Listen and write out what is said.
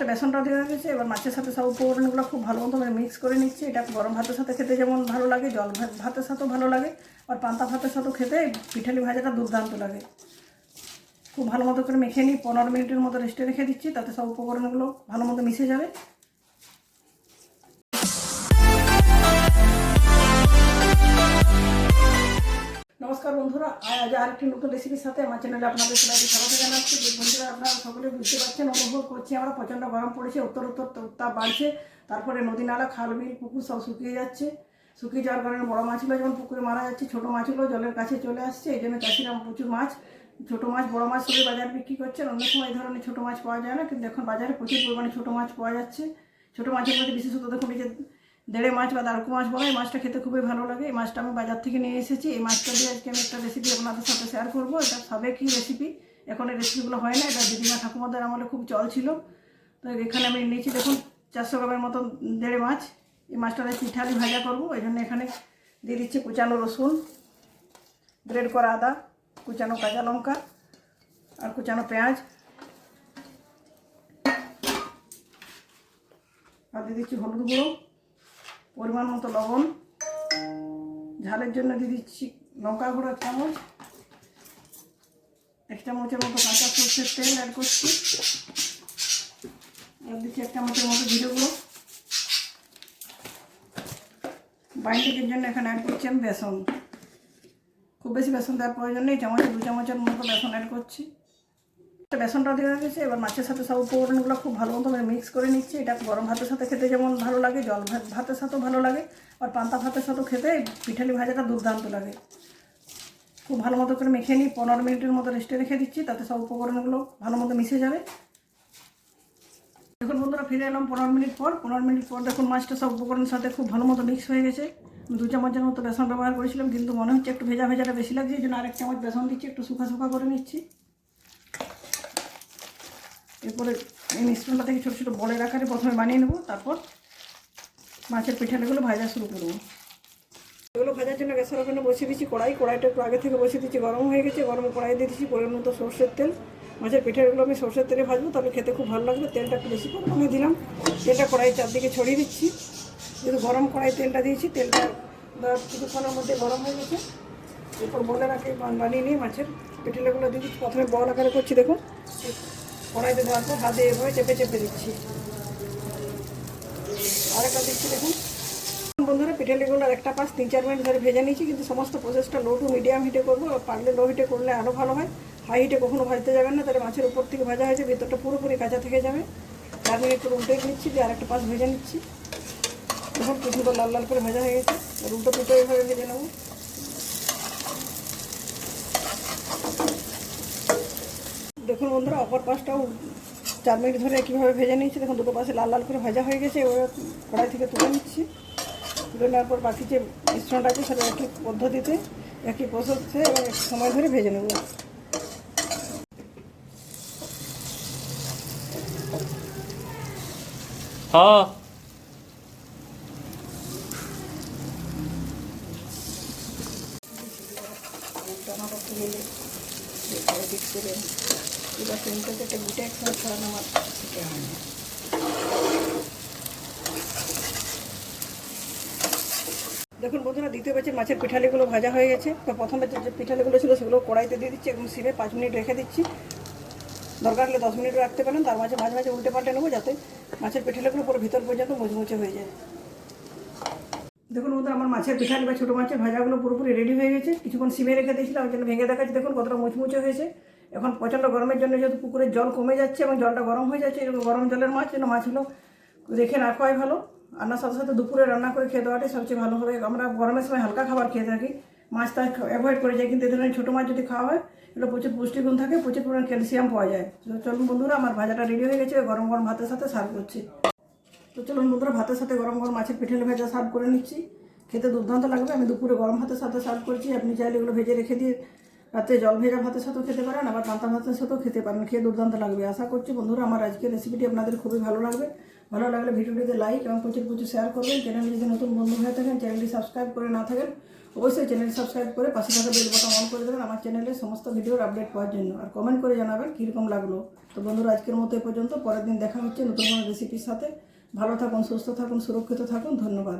বেসনটা দেওয়া হয়ে গেছে। এবার মাছের সাথে সব উপকরণগুলো খুব ভালো মতো মিক্স করে নিচ্ছি। এটা গরম ভাতের সাথে খেতে যেমন ভালো লাগে, জল ভাতের সাথেও ভালো লাগে, আর পান্তা ভাতের সাথেও খেতে পিঠালি ভাজাটা দুর্দান্ত লাগে। খুব ভালো মতো করে মেখে নিই। 15 মিনিটের মতো রেস্টে রেখে দিচ্ছি, তাতে সব উপকরণগুলো ভালো মতো মিশে যাবে। নমস্কার বন্ধুরা, আজ আরেকটি নতুন রেসিপির সাথে আমার চ্যানেলে আপনাদের সবাইকে স্বাগত জানাচ্ছি। বন্ধুরা, আপনারা সকলে বুঝতে পারছেন, অনুভব করছি আমরা প্রচণ্ড গরম পড়েছে, উত্তর উত্তাপ বাড়ছে। তারপরে নদী নালা, খাল বিল, পুকুর সব শুকিয়ে যাচ্ছে। শুকিয়ে যাওয়ার কারণে বড় মাছগুলো যেমন পুকুরে মারা যাচ্ছে, ছোটো মাছগুলো জলের কাছে চলে আসছে। এই জন্য চাষিরা প্রচুর মাছ, ছোটো মাছ বড় মাছ সবই বাজারে বিক্রি করছেন। অন্য সময় এই ধরনের ছোটো মাছ পাওয়া যায় না, কিন্তু এখন বাজারে প্রচুর পরিমাণে ছোটো মাছ পাওয়া যাচ্ছে। ছোটো মাছের মধ্যে বিশেষত দেখুন এই যে দেড়ে মাছ বা দারকো মাছ বলে, এই মাছটা খেতে খুবই ভালো লাগে। এই মাছটা আমি বাজার থেকে নিয়ে এসেছি। এই মাছটা দিয়ে আজকে আমি একটা রেসিপি আপনাদের সাথে শেয়ার করবো। এটা সাবেকি রেসিপি, এখন এই রেসিপিগুলো হয় না। এটা দিদিমা ঠাকুমাদের আমলে খুব চল ছিল। তো এখানে আমি নিয়েছি দেখুন 400 গ্রামের মতন দেড়ে মাছ। এই মাছটা পিঠালি ভাজা করবো, এই জন্য এখানে দিয়ে দিচ্ছি কুচানো রসুন, গ্রেড করা আদা, কুচানো কাঁচা লঙ্কা আর কুচানো পেঁয়াজ, আর দিয়ে দিচ্ছি হলুদ গুঁড়ো, পরিমাণ মতো লবণ, ঝালের জন্য দিয়ে দিচ্ছি লঙ্কা গুঁড়ো 1 চামচ, 1 চামচের মতো কাঁচা সরষের তেল অ্যাড করছি, আর দিচ্ছি 1 চামচের মতো জিরে গুঁড়ো। বাইন্ডিংয়ের জন্য এখানে অ্যাড করছি আমি বেসন। খুব বেশি বেসন দেওয়ার প্রয়োজন নেই, 2 চামচের মতো বেসন অ্যাড করছি। বেসনটা দেওয়া হয়ে গেছে। এবার মাছের সাথে সব উপকরণগুলো খুব ভালো মতো মিক্স করে নিচ্ছি। এটা গরম ভাতের সাথে খেতে যেমন ভালো লাগে, জল ভাতের সাথেও ভালো লাগে, আর পান্তা ভাতের সাথেও খেতে পিঠালি ভাজাটা দুর্দান্ত লাগে। খুব ভালো মতো করে মেখে নিই। 15 মিনিটের মতো রেস্টে রেখে দিচ্ছি, তাতে সব উপকরণগুলো ভালো মতো মিশে যাবে। দেখুন বন্ধুরা, ফিরে এলাম 15 মিনিট পর। 15 মিনিট পর দেখুন মাছটা সব উপকরণের সাথে খুব ভালো মতো মিক্স হয়ে গেছে। 2 চামচের মতো বেসন ব্যবহার করেছিলাম, কিন্তু মনে হচ্ছে একটু ভেজাটা বেশি লাগছে, এই জন্য আরেক চামচ বেসন দিচ্ছি, একটু শুকা করে নিচ্ছি। এরপরে এই মিশ্রণটা থেকে ছোটো ছোটো বলের আকারে প্রথমে বানিয়ে নেব, তারপর মাছের পিঠাগুলো ভাজা শুরু করবো। এগুলো ভাজার জন্য গ্যাসের ওখানে বসিয়ে দিচ্ছি কড়াইটা একটু আগে থেকে বসিয়ে দিচ্ছি, গরম হয়ে গেছে। গরম কড়াই দিয়ে দিচ্ছি পরিমাণ মতো সরষের তেল। মাছের পিঠাগুলো আমি সরষের তেলে ভাজবো, তাহলে খেতে খুব ভালো লাগবে। তেলটা একটু বেশি পরিমাণে দিলাম। তেলটা কড়াই চারদিকে ছড়িয়ে দিচ্ছি। যেহেতু গরম কড়াই তেলটা দিয়েছি, তেলটা কিছুক্ষণের মধ্যে গরম হয়ে গেছে। এরপর বলের আগে বানিয়ে নিয়ে মাছের পিঠাগুলো দিয়ে দিচ্ছি। প্রথমে বল আকারে করছি, দেখুন কড়াইতে দেওয়ার পর হাতে এভাবে চেপে দিচ্ছি। আরেকটা দিচ্ছি দেখুন। বন্ধুরা, পিঠালিগুলোর একটা পাশ 3-4 মিনিট ধরে ভেজে নিয়েছি, কিন্তু সমস্ত প্রসেসটা লো টু মিডিয়াম হিটে করবো। পারলে লো হিটে করলে আরও ভালো হয়। হাই হিটে কখনো ভাজতে যাবেন না, তাহলে মাছের উপর থেকে ভাজা হয়েছে, ভিতরটা পুরোপুরি কাঁচা থেকে যাবে। 4 মিনিট করে উল্টে নিচ্ছি, দিয়ে আরেকটা পাশ ভেজে নিচ্ছি। দেখুন কি সুন্দর লাল লাল করে ভাজা হয়ে গেছে। উল্টো পিঠে এইভাবে ভেজে নেব। দেখুন বন্ধুরা, অপর পাশটাও 4 মিনিট ধরে কীভাবে ভেজে নিচ্ছি। দেখুন দুটো পাশে লাল লাল করে ভাজা হয়ে গেছে। এবার কড়াই থেকে তুলে নিচ্ছি। তুলে নেওয়ার পর বাকি যে মিশ্রণটা আছে সেটা একই পদ্ধতিতে, একই প্রসেসে এবং একটু সময় ধরে ভেজে নেব। হ্যাঁ, এবার সেন্টারটা একটা গুটে একসাথে ছড়ানো আমার থেকে হয় না। দেখুন বন্ধুরা, দ্বিতীয় ব্যাচের মাছের পিঠালিগুলো ভাজা হয়ে গেছে। তো প্রথম ব্যাচের যে পিঠালিগুলো ছিল সেগুলো কড়াইতে দিয়ে দিচ্ছি, এবং সিমে 5 মিনিট রেখে দিচ্ছি। দরকার হলে 10 মিনিট রাখতে পারেন। তার মাঝে মাঝে উল্টে পাল্টে নেবো, যাতে মাছের পিঠালিগুলো পুরো ভিতর পর্যন্ত মুচমুচে হয়ে যায়। দেখুন বন্ধুরা, আমার মাছের পিঠালি বা ছোটো মাছের ভাজাগুলো পুরোপুরি রেডি হয়ে গেছে। কিছুক্ষণ সিমে রেখে দিয়েছিলাম, ওই জন্য ভেঙে দেখাচ্ছি। দেখুন কতটা মুচমুচে হয়েছে। এখন প্রচণ্ড গরমের জন্য যেহেতু পুকুরের জল কমে যাচ্ছে এবং জলটা গরম হয়ে যাচ্ছে, এরকম গরম জলের মাছ, যেন মাছগুলো রেখে না খাওয়াই ভালো। রান্নার সাথে সাথে দুপুরে রান্না করে খেয়ে দেওয়াটাই সবচেয়ে ভালো হবে। আমরা গরমের সময় হালকা খাবার খেয়ে থাকি, মাছটা অ্যাভয়েড করে যাই, কিন্তু এই ধরনের ছোটো মাছ যদি খাওয়া হয়, এগুলো প্রচুর পুষ্টিগুণ থাকে, প্রচুর পরিমাণ ক্যালসিয়াম পাওয়া যায়। চলুন বন্ধুরা, আমার ভাজাটা রেডি হয়ে গেছে, গরম গরম ভাতের সাথে সার্ভ করছি। তো চলুন বন্ধুরা, ভাতের সাথে গরম গরম মাছের পিঠালি ভাজা সার্ভ করে নিচ্ছি। খেতে দুর্দান্ত লাগবে। আমি দুপুরে গরম ভাতের সাথে সার্ভ করছি। আপনি চাইলে এগুলো ভেজে রেখে দিয়ে রাতে জল ভেজা ভাতের সাথেও খেতে পারেন, আবার পান্তা ভাতের সাথেও খেতে পারেন। খেয়ে দুর্দান্ত লাগবে। আশা করছি বন্ধুরা আমার আজকের রেসিপিটি আপনাদের খুবই ভালো লাগবে। ভালো লাগলে ভিডিওটিতে লাইক এবং প্রচুর শেয়ার করবেন। চ্যানেলে যদি নতুন বন্ধু হয়ে থাকেন, চ্যানেলটি সাবস্ক্রাইব করে না থাকেন, অবশ্যই চ্যানেল সাবস্ক্রাইব করে পাশে থাকা বেল বাটন অন করে দেবেন আমার চ্যানেলে সমস্ত ভিডিওর আপডেট পাওয়ার জন্য। আর কমেন্ট করে জানাবেন কীরকম লাগলো। তো বন্ধুরা আজকের মতো এ পর্যন্ত, পরের দিন দেখা হচ্ছে নতুন কোনো রেসিপির সাথে। ভালো থাকুন, সুস্থ থাকুন, সুরক্ষিত থাকুন। ধন্যবাদ।